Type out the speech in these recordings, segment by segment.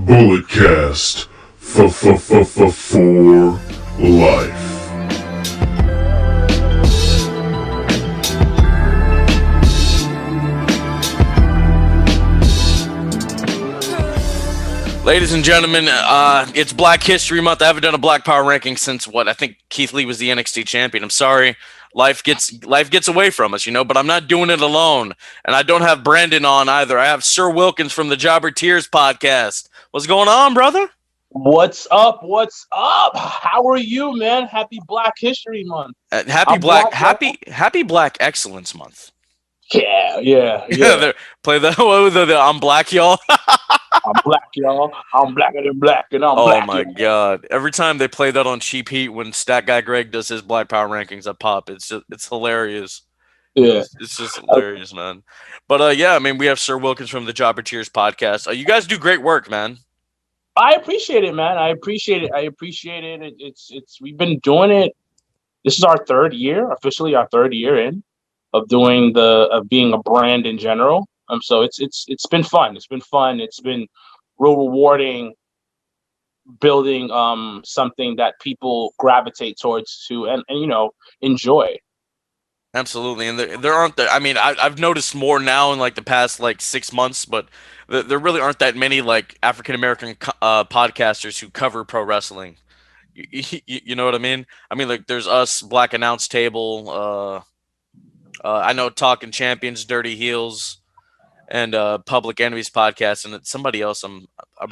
Bulletcast for life. Ladies and gentlemen, it's Black History Month. I haven't done a Black Power ranking since I think Keith Lee was the NXT champion. I'm sorry. Life gets away from us, but I'm not doing it alone. And I don't have Brandon on either. I have Sir Walkins from the Jobber Tears podcast. What's going on, brother? What's up? How are you, man? Happy Black History Month. Happy Black Excellence Month. Yeah. Play the I'm Black, y'all. I'm black, y'all. I'm blacker than black, and I'm black. Oh my god! Every time they play that on Cheap Heat when Stat Guy Greg does his Black Power rankings, I pop. It's hilarious. Yeah, it's just hilarious, man. But yeah, I mean, we have Sir Walkins from the Jobber Tears podcast. You guys do great work, man. I appreciate it, man. I appreciate it. It's we've been doing it. This is our third year, officially our third year in of being a brand in general. So it's been fun. It's been real rewarding building something that people gravitate towards and enjoy. Absolutely, and there aren't. I mean, I've noticed more now in like the past 6 months, but there really aren't that many like African American podcasters who cover pro wrestling. You know what I mean? I mean, like there's us, Black Announce Table. I know Talking Champions, Dirty Heels, and Public Enemies podcast, and it's somebody else.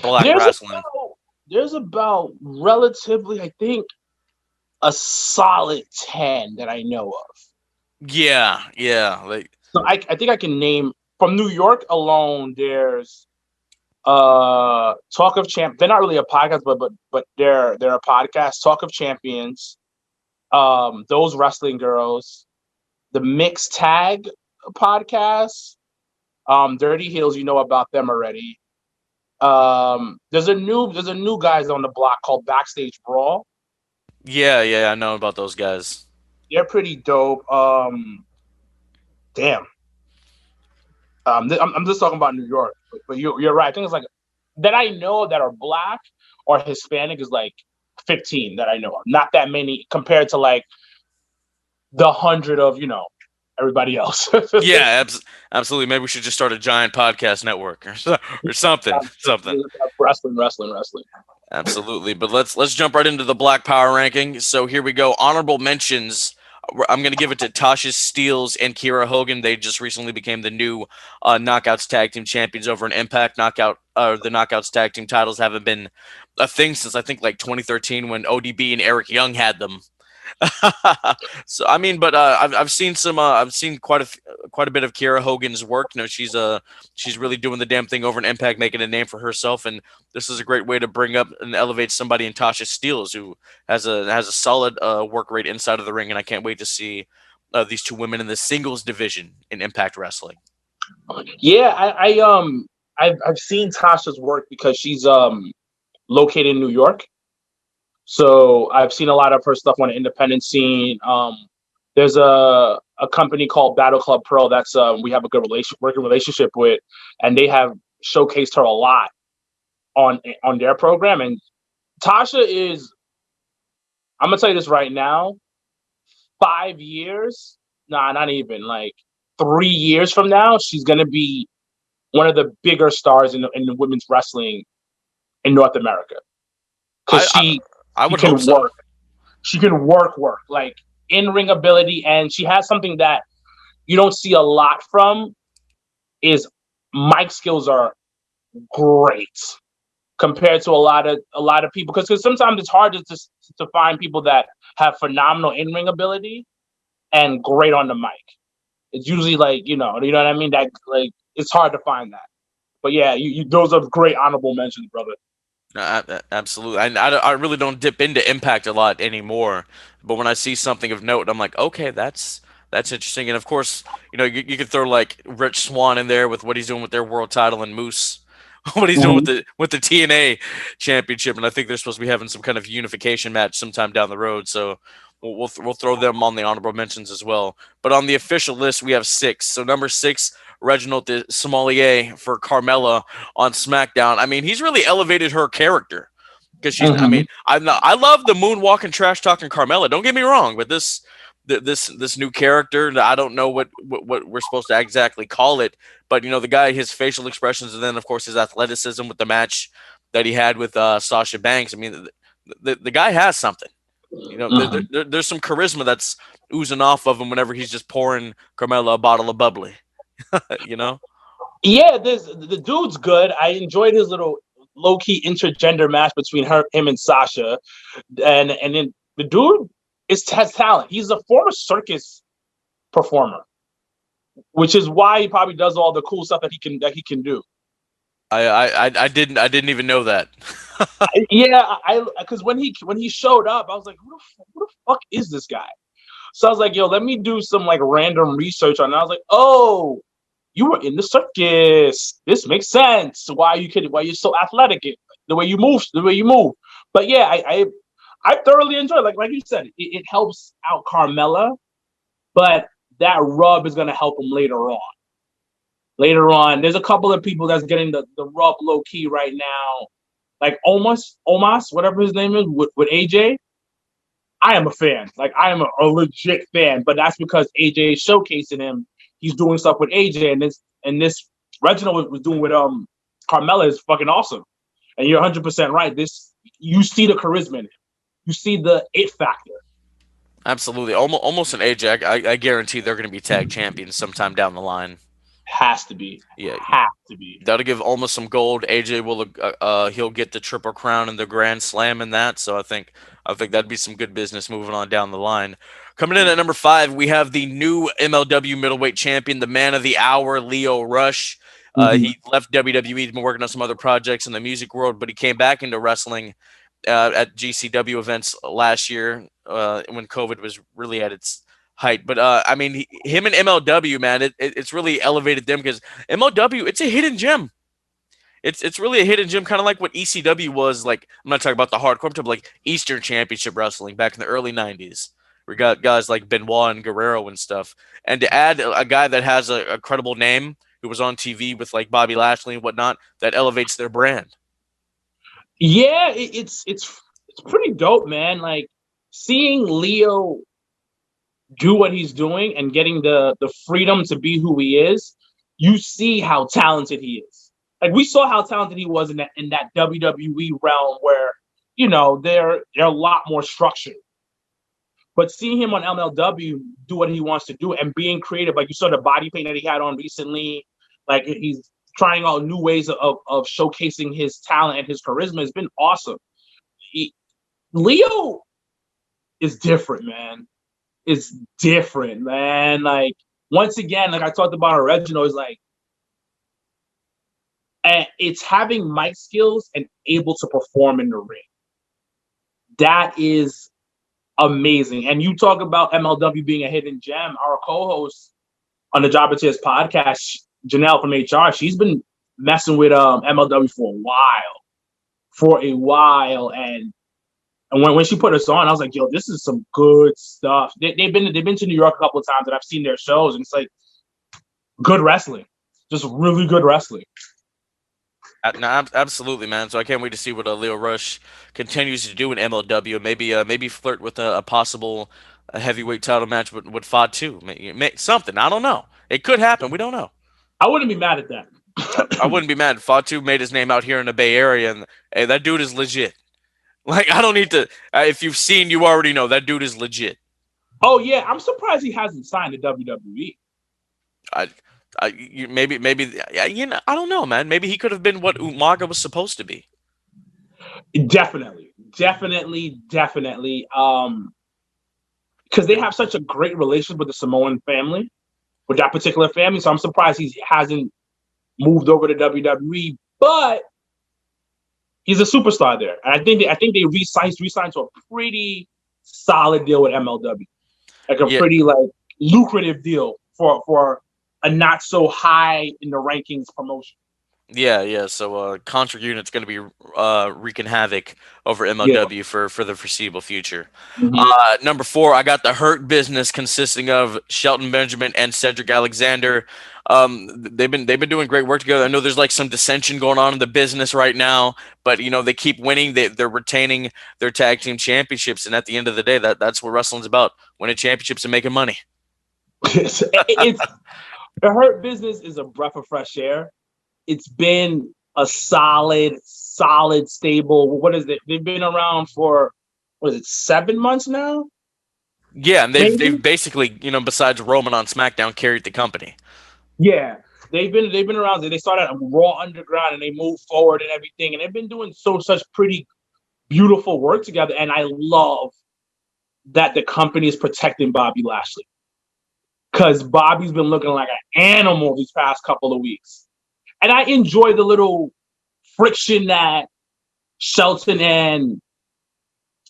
Black Wrestling. There's about relatively, I think, a solid 10 that I know of. Yeah. So I think I can name from New York alone. There's Talk of Champ. They're not really a podcast, but they're a podcast. Talk of Champions. Those Wrestling Girls. The Mixed Tag podcast. Dirty Heels, you know about them already. There's a new guys on the block called Backstage Brawl. Yeah, I know about those guys. They're pretty dope. Damn. I'm just talking about New York, but you're right. I think it's like that I know that are Black or Hispanic is like 15 that I know of. Not that many compared to like the 100 of everybody else. Yeah, absolutely. Maybe we should just start a giant podcast network or something. Wrestling. Absolutely. But let's jump right into the Black Power ranking. So here we go. Honorable mentions. I'm going to give it to Tasha Steelz and Kiera Hogan. They just recently became the new Knockouts Tag Team Champions over in Impact. The Knockouts Tag Team titles haven't been a thing since I think like 2013 when ODB and Eric Young had them. So I mean, but I've seen quite a bit of Kiera Hogan's work. She's really doing the damn thing over in Impact, making a name for herself, and this is a great way to bring up and elevate somebody in Tasha Steelz, who has a solid work rate inside of the ring, and I can't wait to see these two women in the singles division in Impact Wrestling. Yeah, I've seen Tasha's work because she's located in New York. So I've seen a lot of her stuff on the independent scene. There's a company called Battle Club Pro that's we have a good working relationship with, and they have showcased her a lot on their program. And Tasha is, I'm gonna tell you this right now, 5 years, not even like 3 years from now, she's gonna be one of the bigger stars in the women's wrestling in North America because I would hope so. She can work like in-ring ability, and she has something that you don't see a lot from. Is mic skills are great compared to a lot of people because sometimes it's hard to find people that have phenomenal in-ring ability and great on the mic. It's usually like you know what I mean. That like it's hard to find that. But yeah, you those are great honorable mentions, brother. Absolutely. I really don't dip into Impact a lot anymore, but when I see something of note, I'm like, okay, that's interesting. And of course, you could throw like Rich Swann in there with what he's doing with their world title and Moose, what he's doing with the TNA championship, and I think they're supposed to be having some kind of unification match sometime down the road. So we'll throw them on the honorable mentions as well. But on the official list, we have 6. So number 6, Reginald the Sommelier for Carmella on SmackDown. I mean, he's really elevated her character because she's. I Hmm. mean, I love the moonwalking, trash talking Carmella. Don't get me wrong, but this new character, I don't know what we're supposed to exactly call it, but the guy, his facial expressions, and then of course his athleticism with the match that he had with Sasha Banks. I mean, the guy has something. Hmm. There's some charisma that's oozing off of him whenever he's just pouring Carmella a bottle of bubbly. you know. Yeah, the dude's good. I enjoyed his little low key intergender match between him and Sasha, and then the dude has talent. He's a former circus performer, which is why he probably does all the cool stuff that he can do. I didn't even know that. Yeah, I because when he showed up, I was like, who the fuck is this guy? So I was like, yo, let me do some like random research on it. I was like, oh, you were in the circus. This makes sense. Why you're so athletic, the way you move. But yeah, I thoroughly enjoy it. Like you said, it helps out Carmella, but that rub is gonna help him later on. Later on, there's a couple of people that's getting the rub low key right now, like Omos, whatever his name is, with AJ. I am a fan. Like I am a legit fan, but that's because AJ is showcasing him. He's doing stuff with AJ, and this Reginald was doing with Carmella is fucking awesome. And you're 100% right. This you see the charisma in him. You see the it factor. Absolutely, almost an AJ. I guarantee they're going to be tag champions sometime down the line. Has to be. Yeah, Has to be. that'll give almost some gold. AJ will he'll get the triple crown and the grand slam in that. So I think that'd be some good business moving on down the line. Coming in at number 5, we have the new MLW middleweight champion, the man of the hour, Lio Rush. Mhm. He left WWE. He's been working on some other projects in the music world, but he came back into wrestling at GCW events last year when COVID was really at its height. But I mean, him and MLW, man, it's really elevated them because MLW, it's a hidden gem. It's really a hidden gem, kind of like what ECW was. Like, I'm not talking about the hardcore, but like Eastern Championship Wrestling back in the early '90s. We got guys like Benoit and Guerrero and stuff. And to add a guy that has a credible name who was on TV with like Bobby Lashley and whatnot, that elevates their brand. Yeah, it's pretty dope, man. Like seeing Leo do what he's doing and getting the freedom to be who he is, you see how talented he is. Like we saw how talented he was in that WWE realm where they're a lot more structured. But seeing him on MLW do what he wants to do and being creative, like you saw the body paint that he had on recently, like he's trying out new ways of showcasing his talent and his charisma has been awesome. Leo is different, man. It's different, man. Like once again, like I talked about original, is like it's having mic skills and able to perform in the ring. That is amazing. And you talk about MLW being a hidden gem. Our co-host on the Jobber Tears podcast, Janelle from HR, she's been messing with MLW for a while, and when she put us on, I was like, yo, this is some good stuff. They've been to New York a couple of times, and I've seen their shows, and it's like good wrestling, just really good wrestling. No, absolutely, man. So I can't wait to see what Leo Rush continues to do in MLW. Maybe flirt with a possible heavyweight title match with Fatu. Something. I don't know. It could happen. We don't know. I wouldn't be mad at that. I wouldn't be mad. Fatu made his name out here in the Bay Area, and hey, that dude is legit. Like I don't need to. If you've seen, you already know that dude is legit. Oh yeah, I'm surprised he hasn't signed to WWE. I, maybe I don't know, man. Maybe he could have been what Umaga was supposed to be. Definitely. Because they have such a great relationship with the Samoan family, with that particular family. So I'm surprised he hasn't moved over to WWE. But he's a superstar there, and I think they re-signed to a pretty solid deal with MLW, like a Yeah, pretty like lucrative deal for a not so high in the rankings promotion. Yeah, yeah. So Contra Unit's going to be wreaking havoc over Yeah. MLW for the foreseeable future. Hmm. Number four, I got the Hurt Business consisting of Shelton Benjamin and Cedric Alexander. They've been doing great work together. I know there's like some dissension going on in the business right now, but they keep winning. They're retaining their tag team championships, and at the end of the day, that's what wrestling's about: winning championships and making money. It's the Hurt Business is a breath of fresh air. It's been a solid, stable. What is it? They've been around for what is it, 7 months now? Yeah, and they've Maybe. basically, besides Roman on SmackDown, carried the company. Yeah. They've been around. They started on Raw Underground and they moved forward and everything. And they've been doing such pretty beautiful work together. And I love that the company is protecting Bobby Lashley. Because Bobby's been looking like an animal these past couple of weeks. And I enjoy the little friction that Shelton and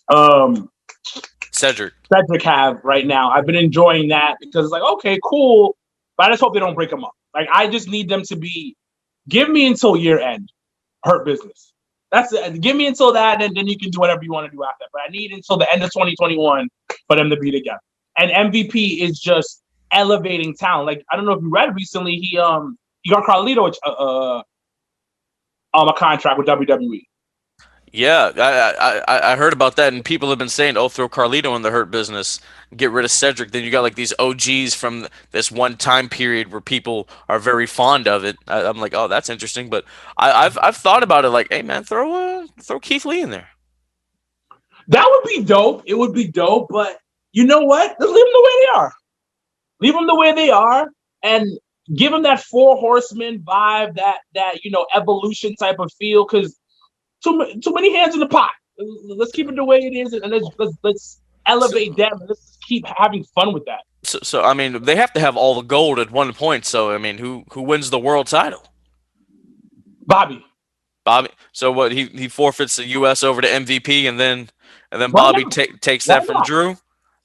um, Cedric. Cedric have right now. I've been enjoying that because it's like, okay, cool. But I just hope they don't break them up. Like, I just need them to be, give me until year end, Hurt Business. That's it. Give me until that, and then you can do whatever you want to do after. But I need until the end of 2021 for them to be together. And MVP is just elevating talent. Like, I don't know if you read recently, he got Carlito a contract with WWE. Yeah, I heard about that, and people have been saying, "Oh, throw Carlito in the Hurt Business, get rid of Cedric." Then you got like these OGs from this one time period where people are very fond of it. I'm like, "Oh, that's interesting," but I've thought about it. Like, hey man, throw Keith Lee in there. That would be dope. It would be dope, but you know what? Just leave them the way they are. Leave them the way they are, and give them that four horsemen vibe, that evolution type of feel. Because too many hands in the pot. Let's keep it the way it is, and let's So, elevate them. And let's keep having fun with that. so I mean, they have to have all the gold at one point. So I mean, who wins the world title? Bobby, Bobby. So what? He forfeits the U.S. over to MVP, and then why Bobby not? takes Why that from not? Drew.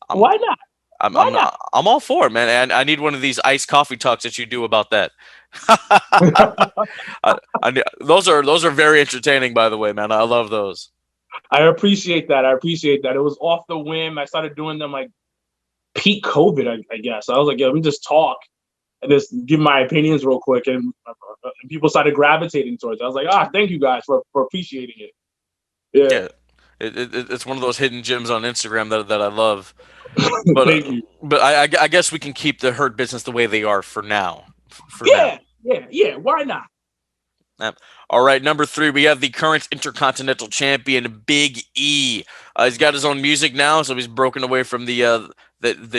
I'm Why not? I'm Why I'm not? I'm all for it, man. And I need one of these iced coffee talks that you do about that. Those are very entertaining, by the way, man. I love those. I appreciate that. I appreciate that. It was off the whim. I started doing them like peak COVID, I guess. I was like, yeah, let me just talk and just give my opinions real quick, and people started gravitating towards it. I was like, thank you guys for appreciating it. Yeah, Yeah, it's one of those hidden gems on Instagram that I love. But thank you. I guess we can keep the hurt business the way they are for now. For now. Yeah. Why not? Yep. All right, number three, we have the current Intercontinental Champion, Big E. He's got his own music now, so he's broken away from the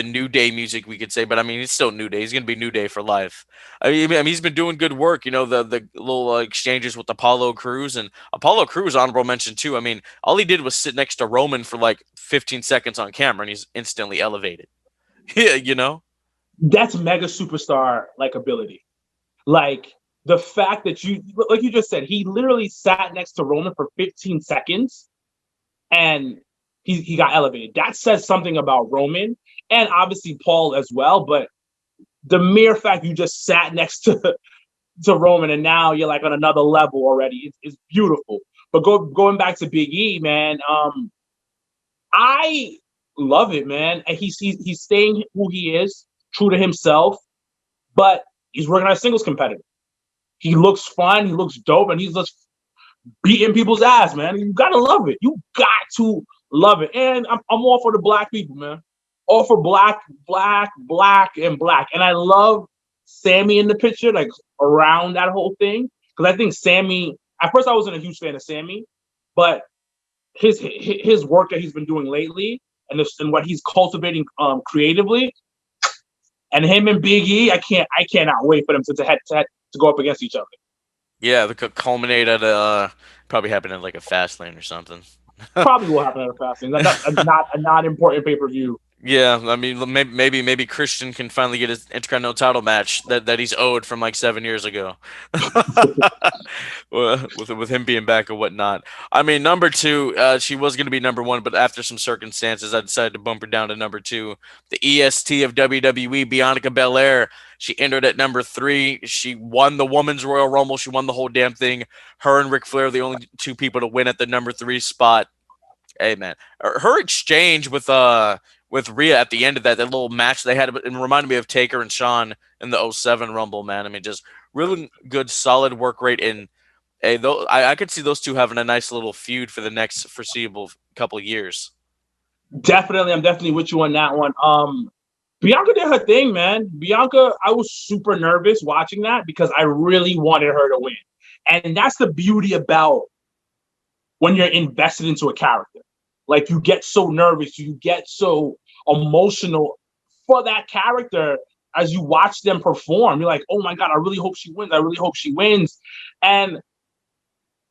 New Day music, we could say. But I mean, he's still New Day. He's gonna be New Day for life. I mean, he's been doing good work. The little exchanges with Apollo Crews, and Apollo Crews, honorable mention too. I mean, all he did was sit next to Roman for like 15 seconds on camera, and he's instantly elevated. Yeah, That's mega superstar like ability. Like the fact that like you just said, he literally sat next to Roman for 15 seconds and he got elevated. That says something about Roman and obviously Paul as well. But the mere fact you just sat next to Roman and now you're like on another level already is beautiful. But going back to Big E, man, I love it, man. And he's staying who he is, true to himself, but he's working on a singles competitor. He looks fun, he looks dope, and he's just beating people's ass, man. You gotta love it. You got to love it. And I'm all for the black people, man. All for black, and black. And I love Sammy in the picture, like around that whole thing. Because I think Sammy, at first I wasn't a huge fan of Sammy, but his work that he's been doing lately and what he's cultivating creatively, and him and Big E, I cannot wait for them to go up against each other. yeah. The culminate at probably happened in like a fast lane or something. Probably will happen at a fasting. Not a not important pay per view. Yeah, I mean, maybe Christian can finally get his Intercontinental title match that he's owed from like 7 years ago, with him being back and whatnot. I mean, number two, she was going to be number one, but after some circumstances, I decided to bump her down to number two. The EST of WWE, Bianca Belair. She entered at number three. She won the Women's Royal Rumble. She won the whole damn thing. Her and Ric Flair, are the only two people to win at the number three spot. Hey man, her exchange with Rhea at the end of that little match they had, it reminded me of Taker and Shawn in the '07 Rumble. Man, I mean, just really good, solid work rate. And hey, though I could see those two having a nice little feud for the next foreseeable couple of years. Definitely, I'm definitely with you on that one. Bianca did her thing, man. Bianca, I was super nervous watching that because I really wanted her to win. And that's the beauty about when you're invested into a character. Like you get so nervous, you get so emotional for that character as you watch them perform. You're like, oh my God, I really hope she wins. I really hope she wins. And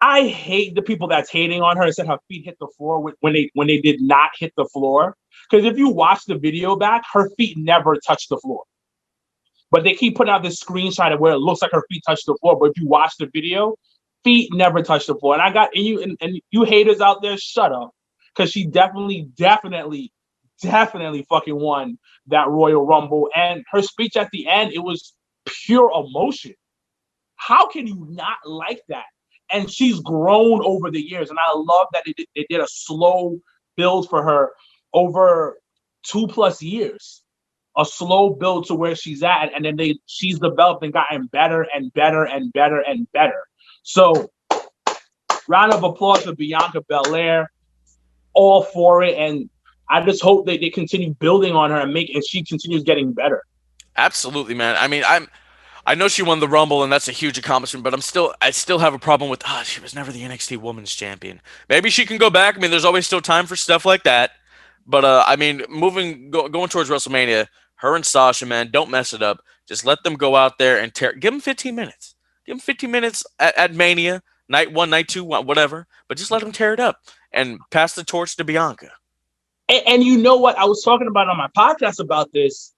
I hate the people that's hating on her and said her feet hit the floor when they did not hit the floor. Because if you watch the video back, her feet never touched the floor. But they keep putting out this screenshot of where it looks like her feet touched the floor. But if you watch the video, feet never touched the floor. And I got and you haters out there, shut up. Because she definitely fucking won that Royal Rumble. And her speech at the end, it was pure emotion. How can you not like that? And she's grown over the years. And I love that they did a slow build for her over 2+ years. A slow build to where she's at. And then she's developed and gotten better and better and better and better. So round of applause for Bianca Belair. All for it. And I just hope they continue building on her and she continues getting better. Absolutely, man. I mean, I know she won the Rumble, and that's a huge accomplishment. But I still have a problem with. She was never the NXT Women's Champion. Maybe she can go back. I mean, there's always still time for stuff like that. But I mean, going towards WrestleMania, her and Sasha, man, don't mess it up. Just let them go out there and tear. Give them 15 minutes. Give them 15 minutes at Mania, night one, night two, whatever. But just let them tear it up and pass the torch to Bianca. And you know what? I was talking about on my podcast about this.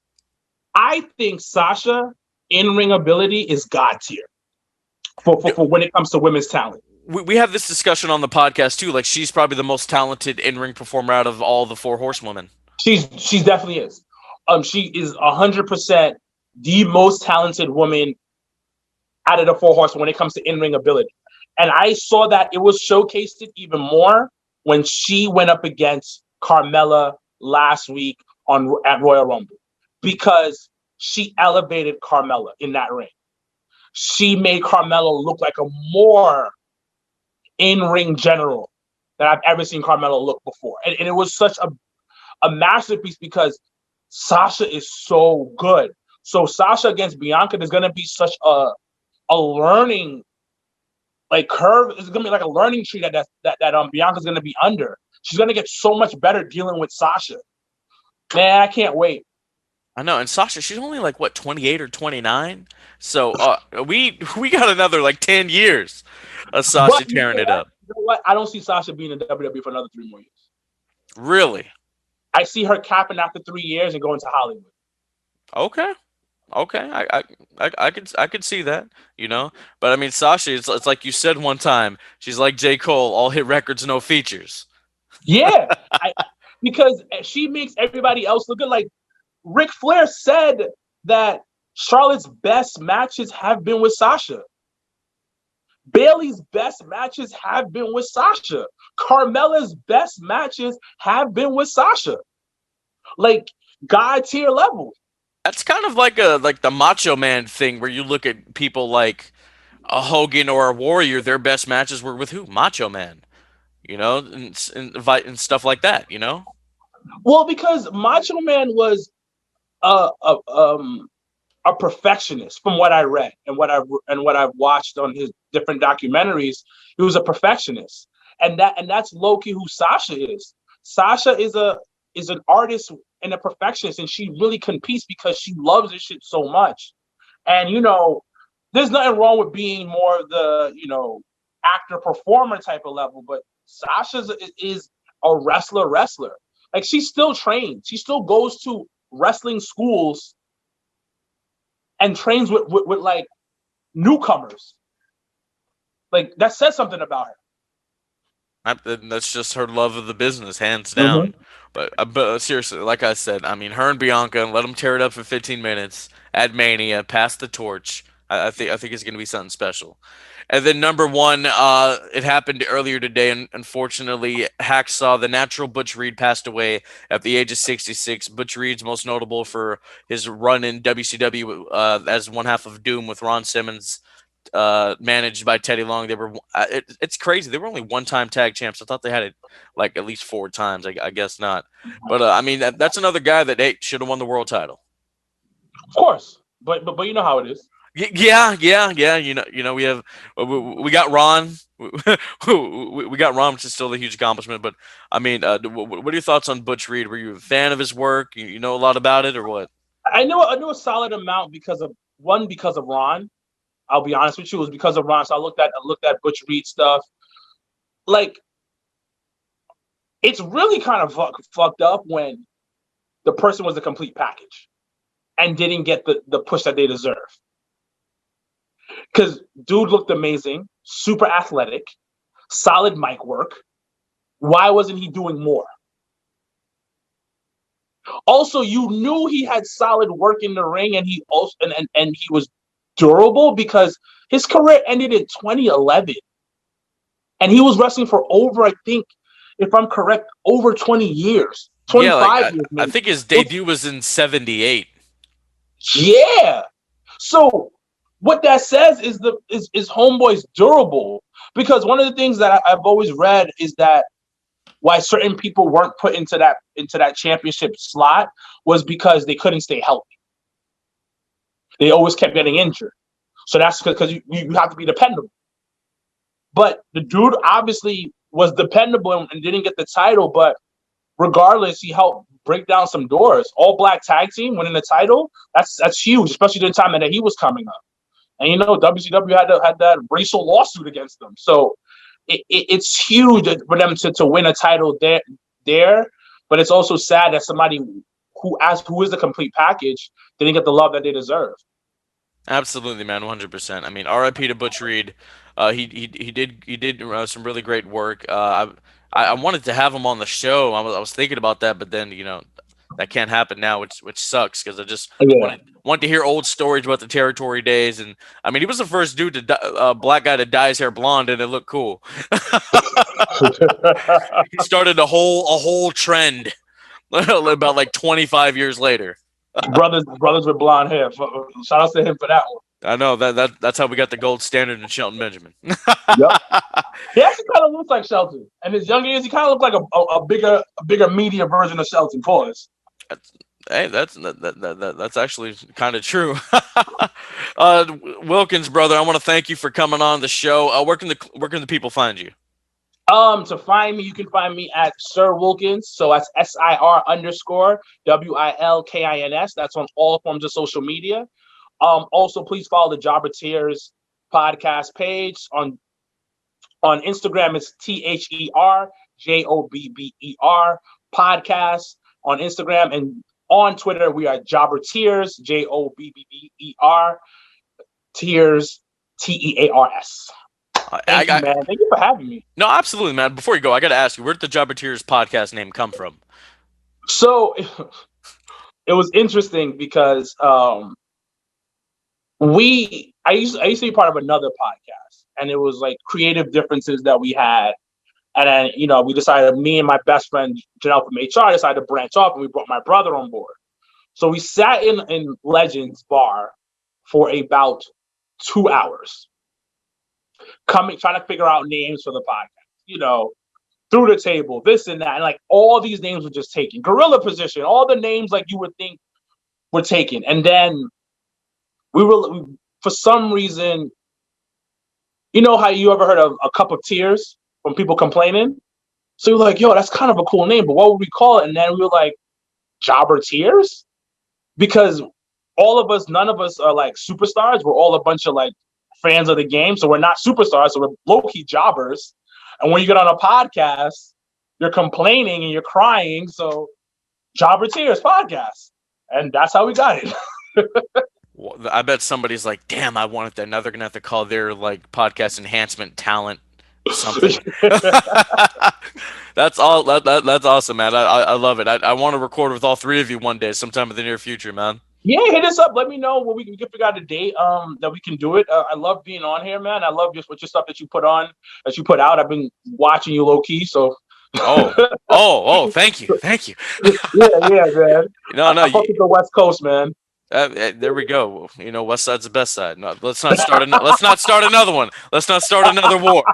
I think Sasha in-ring ability is God tier for when it comes to women's talent. We have this discussion on the podcast too. Like she's probably the most talented in-ring performer out of all the four horsewomen. She definitely is. She is 100% the most talented woman out of the four horsemen when it comes to in-ring ability. And I saw that it was showcased it even more when she went up against Carmella last week at Royal Rumble, because she elevated Carmella in that ring. She made Carmella look like a more in-ring general that I've ever seen Carmella look before. And it was such a masterpiece because Sasha is so good. So Sasha against Bianca, there's going to be such a learning like curve. It's going to be like a learning tree that Bianca's going to be under. She's going to get so much better dealing with Sasha. Man, I can't wait. I know, and Sasha, she's only like what 28 or 29. So we got another like 10 years of Sasha But tearing it up. you know what? I don't see Sasha being in WWE for another 3 more years. Really? I see her capping after 3 years and going to Hollywood. Okay. Okay, I could see that, But I mean, Sasha, it's like you said one time. She's like J. Cole, all hit records, no features. Yeah, because she makes everybody else look good. Like Ric Flair said that Charlotte's best matches have been with Sasha. Bailey's best matches have been with Sasha. Carmella's best matches have been with Sasha. Like God tier level. That's kind of like the Macho Man thing, where you look at people like a Hogan or a Warrior. Their best matches were with who? Macho Man, and stuff like that. Well, because Macho Man was a perfectionist, from what I read and what I've watched on his different documentaries. He was a perfectionist, and that's low-key who Sasha is. Sasha is an artist and a perfectionist, and she really competes because she loves this shit so much. And there's nothing wrong with being more of the actor performer type of level, but Sasha is a wrestler. Like, she still trains. She still goes to wrestling schools and trains with like newcomers. Like, that says something about her. That's just her love of the business, hands Mm-hmm. down. But seriously, like I said, I mean, her and Bianca, let them tear it up for 15 minutes at Mania, pass the torch. I think it's gonna be something special. And then number one, it happened earlier today, and unfortunately, Hacksaw, the natural Butch Reed, passed away at the age of 66. Butch Reed's most notable for his run in WCW as one half of Doom with Ron Simmons, managed by Teddy Long. They were it's crazy. They were only one-time tag champs. I thought they had it like at least 4 times. I guess not. But I mean that's another guy that should have won the world title. Of course, but you know how it is. Yeah. We have we got Ron. We got Ron, which is still a huge accomplishment. But I mean, what are your thoughts on Butch Reed? Were you a fan of his work? You know a lot about it, or what? I knew a solid amount because of Ron. I'll be honest with you, it was because of Ron. So I looked at Butch Reed stuff. Like, it's really kind of fucked up when the person was a complete package and didn't get the push that they deserve. Because dude looked amazing, super athletic, solid mic work. Why wasn't he doing more? Also, you knew he had solid work in the ring, and he also and he was durable because his career ended in 2011, and he was wrestling for over, I think, if I'm correct, over 20 years, Yeah, like 25 years I maybe. think his debut was in '78. Yeah. So what that says is is homeboy's durable, because one of the things that I've always read is that why certain people weren't put into that championship slot was because they couldn't stay healthy. They always kept getting injured. So that's because you have to be dependable. But the dude obviously was dependable and didn't get the title, but regardless, he helped break down some doors. All black tag team winning the title, that's huge, especially during the time that he was coming up. And WCW had that racial lawsuit against them. So it's huge for them to win a title there. But it's also sad that somebody who is a complete package didn't get the love that they deserve. Absolutely, man, 100%. I mean, R.I.P. to Butch Reed. He did some really great work. I wanted to have him on the show. I was thinking about that, but then that can't happen now, which sucks because I just Yeah. wanted to hear old stories about the territory days. And I mean, he was the first dude black guy to dye his hair blonde, and it looked cool. He started a whole trend about like 25 years later. brothers with blonde hair. Shout out to him for that one. I know that's how we got the gold standard in Shelton Benjamin. Yep. He actually kind of looks like Shelton. And his young years, he kind of looked like a bigger media version of Shelton. Pause. Hey, that's actually kind of true. Wilkins, brother, I want to thank you for coming on the show. Where can the people find you? To find me, you can find me at Sir Walkins. So that's SIR_WILKINS. That's on all forms of social media. Also, please follow the Jobber Tears podcast page on Instagram. It's THERJOBBER podcast on Instagram, and on Twitter we are Jobber Tears, JOBBER Tears, TEARS. Thank you, man. Thank you for having me. No, absolutely, man. Before you go, I got to ask you, where did the Jobber Tears podcast name come from? So it was interesting because I used to be part of another podcast, and it was like creative differences that we had. And then, we decided, me and my best friend Janelle from HR decided to branch off, and we brought my brother on board. So we sat in Legends Bar for about 2 hours, trying to figure out names for the podcast. Through the table, this and that, and like all these names were just taken. Gorilla Position, all the names like you would think were taken, and then for some reason, how you ever heard of a cup of tears from people complaining? So you're like, yo, that's kind of a cool name, but what would we call it? And then we were like, Jobber Tears? Because none of us are like superstars. We're all a bunch of like fans of the game. So we're not superstars. So we're low-key jobbers. And when you get on a podcast, you're complaining and you're crying. So Jobber Tears podcast, and that's how we got it. Well, I bet somebody's like, "Damn, I wanted that." Now they're gonna have to call their like podcast enhancement talent something. That's all. That's awesome, man. I love it. I want to record with all three of you one day, sometime in the near future, man. Yeah, hit us up. Let me know when we can figure out a date that we can do it. I love being on here, man. I love just what your stuff that you put out. I've been watching you low key, so Thank you, thank you. yeah, man. No, no. I fuck with the West Coast, man. There we go. You know, West Side's the best side. No, let's not start. Let's not start another one. Let's not start another war.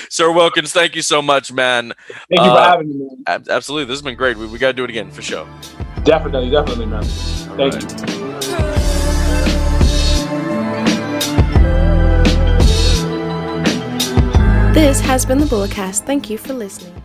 Sir Wilkins, thank you so much, man. Thank you for having me, man. Absolutely, this has been great. We got to do it again for sure. Definitely, man. Thank you. This has been the Bulletcast. Thank you for listening.